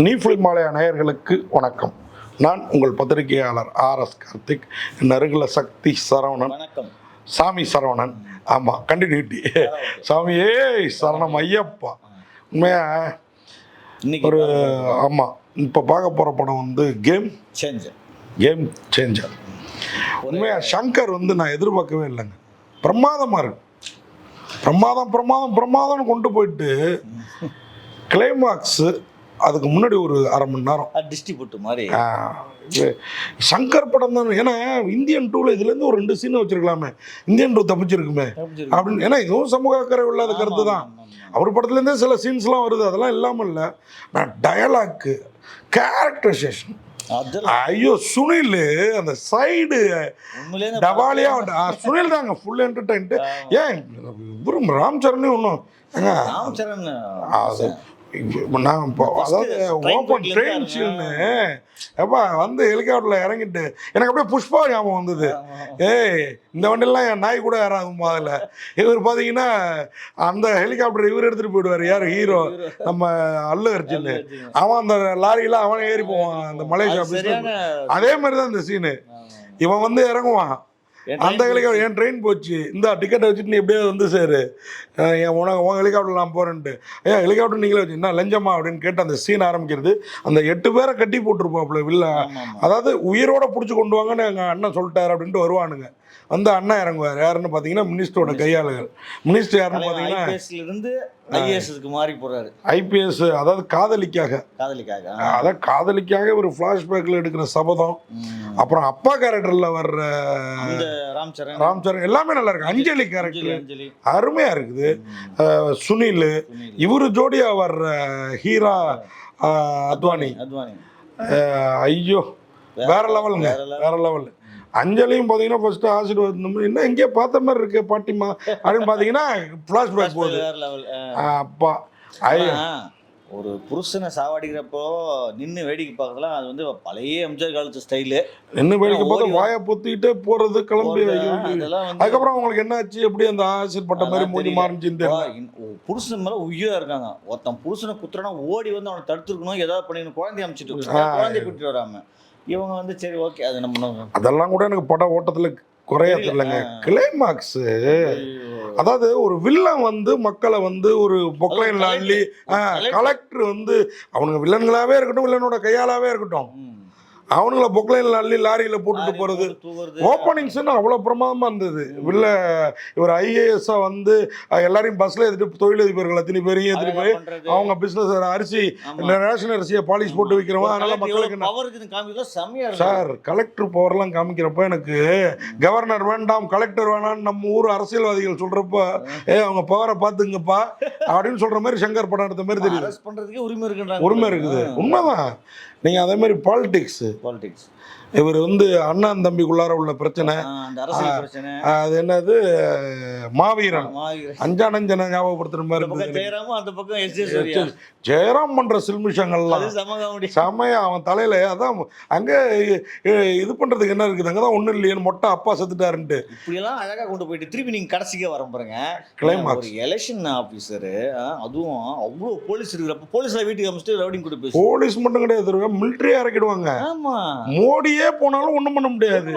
நீஃபிலிமாலய நேயர்களுக்கு வணக்கம். நான் உங்கள் பத்திரிகையாளர் RS கார்த்திக். நறுகுல சக்தி சரவணன், வணக்கம். சாமி சரவணன். ஆமாம், கண்டினியூட்டி. சாமி சரணம் ஐயப்பா. உண்மையா ஒரு ஆமாம், இப்போ பார்க்க போகிற படம் வந்து கேம் சேஞ்சர். உண்மையா சங்கர் நான் எதிர்பார்க்கவே இல்லைங்க. பிரமாதமாக இருக்கு. பிரமாதம்னு கொண்டு போயிட்டு கிளைமாக்ஸு அதுக்கு முன்னாடி ஒரு அரை மணி நேரம் டிஸ்ட்ரிபியூட் மாதிரி சங்கர் படம் தான். ஏன்னா இந்தியன் 2ல இதுலேருந்து ஒரு 2 சீனை வச்சிருக்கலாமே, இந்தியன் 2 தப்பிச்சிருக்குமே அப்படின்னு. ஏன்னா இதுவும் சமூக அக்கறை இல்லாத கருத்து தான். அவர் படத்துலேருந்தே சில சீன்ஸ்லாம் வருது, அதெல்லாம் இல்லாமல் இல்லை. நான் டயலாக்கு, கேரக்டரைசேஷன், ஐயோ சுனில் அந்த சைடு டவாலியா சுனில் தாங்க ஃபுல் என்டர்டைன்ட்டு. ஏன் இவரும் ராம் சரணே ஒன்றும் நான் அதாவது ஓப்பன் ட்ரெயின் சீன்னு எப்பா வந்து ஹெலிகாப்டரில் இறங்கிட்டு எனக்கு அப்படியே புஷ்பா ஞாபகம் வந்தது. இந்த வண்டியெல்லாம் என் நாய் கூட ஏறாதும் அதில். இவர் பார்த்தீங்கன்னா அந்த ஹெலிகாப்டர் இவர் எடுத்துகிட்டு போயிடுவார். யார் ஹீரோ? நம்ம அல்லு அர்ஜுன். அவன் அந்த லாரியெல்லாம் அவன் ஏறி போவான் அந்த மலேசியா. அதே மாதிரி தான் இந்த சீனு. இவன் வந்து இறங்குவான் அந்த ஹெலிகாப்டர். என் ட்ரெயின் போச்சு, இந்த டிக்கெட்டை வச்சுட்டு நீ எப்படியாவது வந்து சேரு, உன் ஹெலிகாப்டர் நான் போகிறேன்ட்டு. ஏன் ஹெலிகாப்டர் நீங்களே வச்சு என்ன லஞ்சமா அப்படின்னு கேட்டு அந்த சீன் ஆரம்பிக்கிறது. அந்த 8 பேரை கட்டி போட்டிருப்பாப்புல வில்ல. அதாவது உயிரோட பிடிச்சி கொண்டு வாங்கன்னு எங்கள் அண்ணன் சொல்லிட்டாரு அப்படின்ட்டு வருவானுங்க. வந்து அண்ணன் இறங்குவார். யாருன்னு பார்த்தீங்கன்னா மினிஸ்டரோட கையாளுகள். மினிஸ்டர் யாருன்னு பார்த்தீங்கன்னா ஐஏஎஸ்க்கு மாறி போறாரு. ஐபிஎஸ், அதாவது காதலிக்காக அதாவது காதலிக்காக ஒரு ஃப்ளாஷ்பேக்கில் எடுக்கிற சபதம். அப்புறம் அப்பா கேரக்டரில் வர்ற ராம் சரண் எல்லாமே நல்லா இருக்கு. அஞ்சலி கேரக்டர் அருமையாக இருக்குது. சுனில், இவர் ஜோடியா வர்ற ஹீரா அத்வானி. ஐயோ வேற லெவலுங்க, வேற லெவல். அஞ்சலியும் பார்த்தீங்கன்னா ஃபர்ஸ்ட் ஆசீர்வாதம் என்ன எங்கேயோ பார்த்த மாதிரி இருக்கு பாட்டிமா அப்படின்னு பார்த்தீங்கன்னா ஃப்ளாஷ்பேக் போகுது. அப்பா ஒரு புருஷனை சாவடிக்கிறப்போ நின்று வேடிக்கை பார்க்கலாம். அது வந்து பழைய எம்ஜிஆர் காலத்து ஸ்டைலு. நின்று வேடிக்கை பார்த்து வாயை பொத்திக்கிட்டே போகிறது கிளம்பி. அதுக்கப்புறம் அவங்களுக்கு என்ன ஆச்சு, எப்படி அந்த ஆசீர்பட்ட மாதிரி மூடி மாறிச்சுன்னு புருஷன் மேலே உயிராக இருக்காங்க. ஒருத்தன் புருஷனை குத்துறனா ஓடி வந்து அவனை தடுத்துருக்கணும், ஏதாவது பண்ணிக்கணும். குழந்தைய அமைச்சிட்டு குழந்தைய கூட்டிட்டு வராம இவங்க வந்து சரி ஓகே அது நம்ம அதெல்லாம் கூட எனக்கு படம் ஓட்டத்தில் குறைய தெரியலங்க. கிளைமாக்ஸு அதாவது ஒரு வில்லன் வந்து மக்களை வந்து ஒரு பொக்லைன்ல அள்ளி கலெக்டர் வந்து அவனுங்க வில்லன்களாவே இருக்கட்டும், வில்லனோட கையாளாவே இருக்கட்டும், அவனுங்களை பொக்லைன்ல அள்ளி லாரியில் போட்டுட்டு போகிறது. ஓப்பனிங்ஸ்ன்னு அவ்வளோ பிரமாதமாக இருந்தது. இவர் ஐஏஎஸ்ஸா வந்து எல்லாரையும் பஸ்ஸில் எடுத்துட்டு தொழிலதிபர்கள் அத்தனை பேரையும் எடுத்துட்டு போய் அவங்க பிஸ்னஸ் அரிசி ரேஷன் அரிசியை பாலிஷ் போட்டு விற்கிறவங்க. அதனால மக்களுக்கு சார் கலெக்டர் பவர்லாம் காமிக்கிறப்ப எனக்கு கவர்னர் வேண்டாம் கலெக்டர் வேணாம்னு நம்ம ஊர் அரசியல்வாதிகள் சொல்கிறப்ப அவங்க பவரை பார்த்துங்கப்பா அப்படின்னு சொல்கிற மாதிரி சங்கர் படம் எடுத்த மாதிரி தெரியுது. உரிமை இருக்குது. உண்மைதான். நீங்கள் அதே மாதிரி பாலிடிக்ஸ் இவர் வந்து அண்ணன் தம்பிக்குள்ளார உள்ள பிரச்சனை, அது என்னது மாவீரன் அஞ்சானஞ்சன ஞாபகப்படுத்துற மாதிரி இருந்தது. ஜெயராம் பண்ற சில்மிஷங்கள்லாம் செமையா. அவன் தலையில அதான் அங்க இது பண்றதுக்கு என்ன இருக்குது, அங்கதான் ஒண்ணும் இல்லையே, மொட்டை அப்பா செத்துட்டாருன்ட்டு இப்படியெல்லாம் அழகா கொண்டு போயிட்டு திருப்பி நீங்க கடைசிக்கே வர பாருங்க. கிளைமாக்ஸ் எலெக்ஷன் ஆபீசரு, அதுவும் அவ்வளவு போலீஸ் இருக்கிறப்ப போலீஸ்ல வீட்டுக்கு அமைச்சிட்டு ரவுடிங் கூட பேசு. போலீஸ் மட்டும் கிடையாது, மிலிட்டரி இறக்கிடுவாங்க. மோடி போனாலும் ஒண்ணும் பண்ண முடியாது.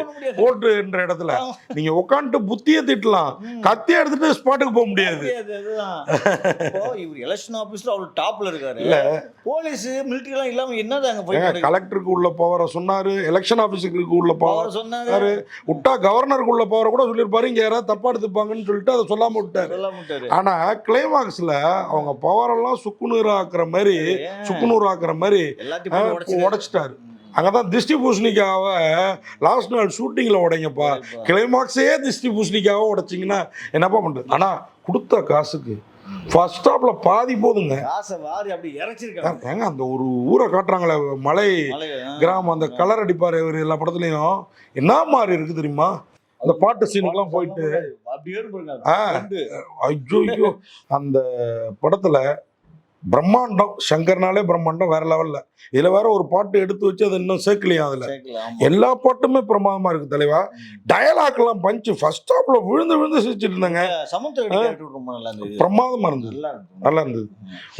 ஓட்டுன்ற இடத்துல நீங்க உட்காந்துட்டு புத்திய திட்டலாம், கத்திய எடுத்துட்டு ஸ்பாட்டுக்கு போக முடியாது. இவர் எலெக்ஷன் ஆபீஸ்ல அவ்வளவு டாப்ல இருக்காரு. போலீஸ் மிலிட்டரி எல்லாம் இல்லாம என்னதாங்க போய் கலெக்டருக்கு உள்ள பவரை சொன்னாரு, எலெக்ஷன் ஆபீஸுக்கு உள்ள பவர் சொன்னாரு, விட்டா கவர்னருக்கு உள்ள பவரை கூட சொல்லியிருப்பாரு. இங்க யாராவது தப்பா எடுத்துப்பாங்கன்னு சொல்லிட்டு அதை சொல்லாம விட்டாரு. ஆனா கிளைமாக்ஸ்ல அவங்க பவர் எல்லாம் சுக்குநூறு ஆக்குற மாதிரி உடைச்சிட்டாரு. அங்கதான் திருஷ்டி பூசணிக்காவை லாஸ்ட் நாள் ஷூட்டிங்ல உடைங்கப்பா. கிளைமாக்ஸே திருஷ்டி பூசணிக்காவை உடைச்சிங்கன்னா என்னப்பா பண்றது? ஆனா கொடுத்த காசுக்கு ஃபர்ஸ்ட் ஸ்டாப்ல பாதி போதுங்க. ஏங்க அந்த ஒரு ஊரை காட்டுறாங்களே, மலை கிராமம், அந்த கலர் அடிப்பாரு இவர் எல்லா படத்துலயும், என்ன மாதிரி இருக்கு தெரியுமா? அந்த பாட்டு சீனுக்கெல்லாம் போயிட்டு ஐயோ அந்த படத்துல பிரம்மாண்டம். சங்கர்னாலே பிரம்மாண்டம் வேற லெவல்ல. இதுல வேற ஒரு பாட்டு எடுத்து வச்சு அதை இன்னும் சேர்க்கலையா அதுல. எல்லா பாட்டுமே பிரமாதமா இருக்கு தலைவா. டயலாக்லாம் பஞ்சு ஃபர்ஸ்ட் ஹாப்ல விழுந்து விழுந்து சிரிச்சிட்டு இருந்தாங்க. பிரமாதமா இருந்தது, நல்லா இருந்தது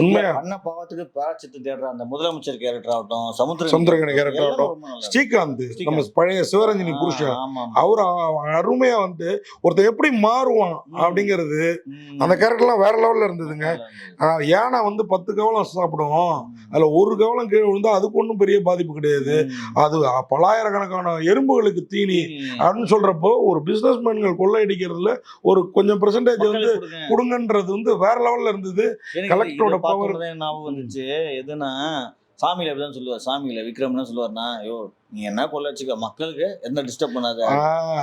உண்மையா. அண்ணா பாவத்துக்கு பாராட்சித்து தேடுற அந்த முதலமைச்சர் கேரக்டர் ஆகட்டும், சமுத்திரகனி கேரக்டர் ஆகட்டும், ஸ்ரீகாந்த் நம்ம பழைய சிவரஞ்சனி புருஷன், அவரு அருமையா வந்து ஒருத்தர் எப்படி மாறுவான் அப்படிங்கிறது அந்த கேரக்டர்லாம் வேற லெவல்ல இருந்ததுங்க. யானை வந்து 10 கவலம் சாப்பிடும், அதுல ஒரு கவலம் கீழே விழுந்தா அதுக்கு ஒன்றும் பெரிய பாதிப்பு கிடையாது, அது பலாயிரக்கணக்கான எறும்புகளுக்கு தீனி அப்படின்னு சொல்றப்போ ஒரு பிசினஸ் மேன்கள் கொள்ளையடிக்கிறதுல ஒரு கொஞ்சம் பெர்சன்டேஜ் வந்து கொடுங்கன்றது வந்து வேற லெவல்ல இருந்தது. கலெக்டரோட பவர் ஞாபகம் வந்துச்சு. எதுனா சாமியில அப்படிதான் சொல்லுவார், சாமியில விக்ரம்னு சொல்லுவார்னா, ஐயோ நீ என்ன கொள்ளச்சிக்க மக்களுக்கு எந்த டிஸ்டர்ப் பண்ணாத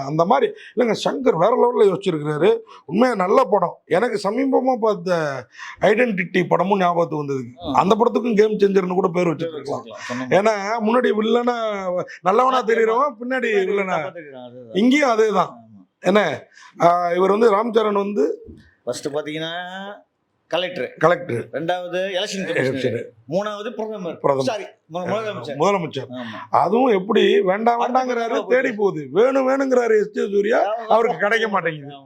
அந்த மாதிரி இல்லைங்க. சங்கர் வேற லெவல்ல யோசிச்சிருக்கிறாரு. உண்மையா நல்ல படம். எனக்கு சமீபமா பார்த்த ஐடென்டிட்டி படமும் ஞாபகத்துக்கு வந்தது. அந்த படத்துக்கும் கேம் சேஞ்சர்னு கூட பேர் வச்சிருக்கலாம். ஏன்னா முன்னாடி வில்லனா நல்லவனா தெரியறவன் பின்னாடி வில்லனா, இங்கேயும் அதேதான். என்ன இவர் வந்து ராம் சரண் வந்து ஃபர்ஸ்ட் பாத்தீங்கன்னா கலெக்டர், ரெண்டாவது எலெக்ஷன் கமிஷனர், மூணாவது முதலமைச்சர். அதுவும் எப்படி வேண்டாம் வேண்டாங்கிறாரு, தேடி போகுது, வேணும் வேணுங்கிறாரு எஸ்.ஜே. சூர்யா, அவருக்கு கிடைக்க மாட்டேங்குது.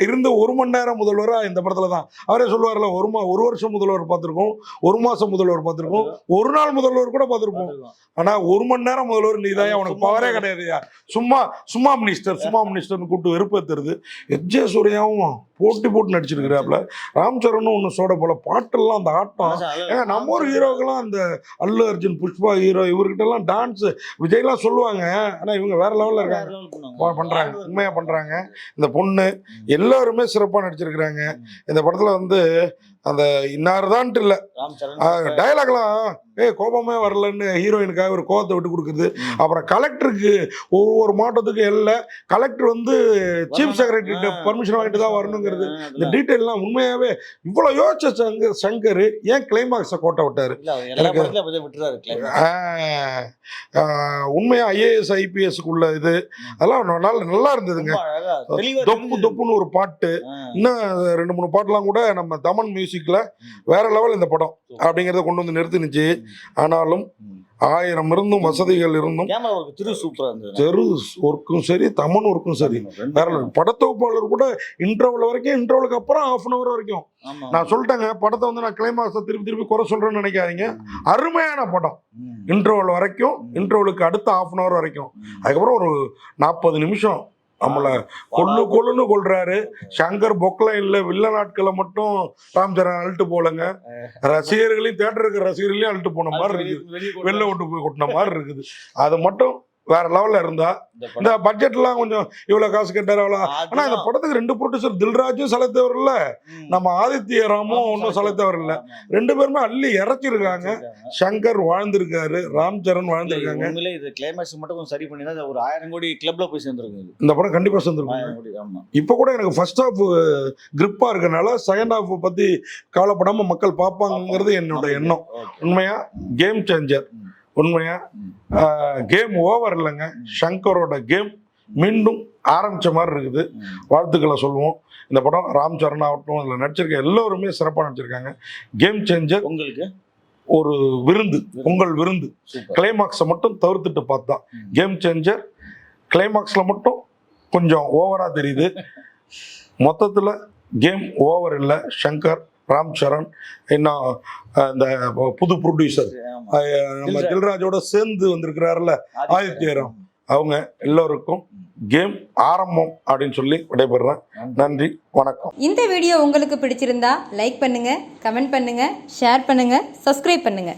இருந்து 1 மணி நேரம் முதல்வரா இந்த படத்துல தான். அவரே சொல்லுவார்ல, ஒரு வருஷம் முதல்வர் பார்த்திருக்கோம், 1 மாசம் முதல்வர் பார்த்திருக்கோம், 1 நாள் முதல்வர் கூட பார்த்திருப்போம். ஆனா 1 மணி நேரம் முதல்வர் நீதான், அவனுக்கு பவரே கிடையாதுயா. சும்மா மினிஸ்டர்னு கூப்பிட்டு வெறுப்பேத்துறது. எஸ்.ஜே. சூர்யாவும் போட்டு நடிச்சிருக்கிறாப்ல. ராம் சரணும் ஒண்ணு சோட போல. பாட்டெல்லாம் அந்த ஆட்டம், நம்ம ஒரு ஹீரோக்கெல்லாம் அந்த அல்லு அர்ஜுன், புஷ்பா ஹீரோ, இவர்கிட்ட எல்லாம் டான்ஸ் விஜய்லாம் சொல்லுவாங்க. ஆனா இவங்க வேற லெவல்ல இருக்காங்க, பண்றாங்க, உண்மையா பண்றாங்க. இந்த பொண்ணு எல்லாருமே சிறப்பா நடிச்சிருக்கிறாங்க. இந்த படத்துல வந்து அந்த இன்னார்தான்ட்டு இல்ல, டயலாக்லாம் கோபமே வரலன்னு ஹீரோயினுக்காக ஒரு கோபத்தை விட்டு கொடுக்குறது. அப்புறம் கலெக்டருக்கு ஒவ்வொரு மாவட்டத்துக்கு எல்லாம் கலெக்டர் வந்து சீஃப் செக்ரட்டரி பர்மிஷன் வாங்கிட்டு தான் வரணுங்கிறது. இந்த டீட்டெயில்லாம் உண்மையாவே இவ்வளவு யோசிச்ச சங்கர் ஏன் கிளைமாக்ஸை கோட்டை விட்டாரு? உண்மையா ஐஏஎஸ் ஐபிஎஸ்க்குள்ள இது அதெல்லாம் நல்லா இருந்ததுங்க. தொப்புன்னு ஒரு பாட்டு, இன்னும் 2-3 பாட்டுலாம் கூட நம்ம தமன் மியூசிக்ல வேற லெவல் இந்த படம் அப்படிங்கறத கொண்டு வந்து நிறுத்தினுச்சு. ஆனாலும் 1000 இருந்தும் வசதிகள் இருந்தும் தெரு ஒர்க்கும் சரி, தமன் ஒர்க்கும் சரி வேற. படத்தொகுப்பாளர் கூட இன்டர்வல் வரைக்கும், இன்டர்வலுக்கு அப்புறம் 1/2 hour வரைக்கும் நான் சொல்லிட்டேங்க. படத்தை வந்து நான் கிளைமாக்ஸை திருப்பி குறை சொல்றேன்னு நினைக்காதீங்க. அருமையான படம். இன்டர்வல் வரைக்கும், இன்டர்வலுக்கு அடுத்த 1/2 hour வரைக்கும், அதுக்கப்புறம் ஒரு 40 நிமிஷம் நம்மளை கொல்லுன்னு கொள்றாரு. சங்கர் பொக்லைன்ல வில்ல நாட்களை மட்டும் ராம் சரண் அழுட்டு போலங்க. ரசிகர்களையும், தேட்டர் இருக்கிற ரசிகர்களையும் அழுட்டு போன மாதிரி இருக்குது, வெளில விட்டு போய் கொட்டின மாதிரி இருக்குது. அது மட்டும் வேற லெவல்ல இருந்தா. இந்த பட்ஜெட்லாம் கொஞ்சம் இவ்வளவு காசு கேட்டாரு அவ்வளோ. ஆனா இந்த படத்துக்கு 2 ப்ரொடியூசர், தில்ராஜும் சலைத்தவர் இல்ல, நம்ம ஆதித்ய ராமும் ஒன்றும் சலைத்தவர் இல்ல. 2 பேருமே அள்ளி இறச்சிருக்காங்க. சங்கர் வாழ்ந்திருக்காரு, ராம் சரண் வாழ்ந்திருக்காங்க. இது கிளைமாக்ஸ் மட்டும் கொஞ்சம் சரி பண்ணி தான் ஒரு 1000 கோடி கிளப்ல போய் சேர்ந்துருக்கு. இந்த படம் கண்டிப்பா சேர்ந்துருக்கு. இப்ப கூட எனக்கு ஃபர்ஸ்ட் ஹாஃப் கிரிப்பா இருக்கனால செகண்ட் ஹாஃப் பத்தி கவலைப்படாம மக்கள் பார்ப்பாங்கிறது என்னோட எண்ணம். உண்மையா கேம் சேஞ்சர். உண்மையா கேம் ஓவர் இல்லைங்க. சங்கரோட கேம் மீண்டும் ஆரம்பிச்ச மாதிரி இருக்குது. வாழ்த்துக்களை சொல்லுவோம். இந்த படம் ராம் சரண் ஆகட்டும், இதில் நடிச்சிருக்க எல்லோருமே சிறப்பாக நடிச்சிருக்காங்க. கேம் சேஞ்சர் உங்களுக்கு ஒரு விருந்து, உங்கள் விருந்து. கிளைமாக்ஸை மட்டும் தவிர்த்துட்டு பார்த்தா கேம் சேஞ்சர். கிளைமாக்ஸில் மட்டும் கொஞ்சம் ஓவராக தெரியுது. மொத்தத்தில் கேம் ஓவர் இல்லை. சங்கர், ராம் சரண், இன்னும் இந்த புது ப்ரொடியூசர் நம்ம தில்ராஜோட சேர்ந்து வந்திருக்கிறாருல ஆதித்யராம், அவங்க எல்லோருக்கும் கேம் ஆரம்பம் அப்படின்னு சொல்லி விடைபெறுறேன். நன்றி, வணக்கம். இந்த வீடியோ உங்களுக்கு பிடிச்சிருந்தா லைக் பண்ணுங்க, கமெண்ட் பண்ணுங்க, ஷேர் பண்ணுங்க, சப்ஸ்கிரைப் பண்ணுங்க.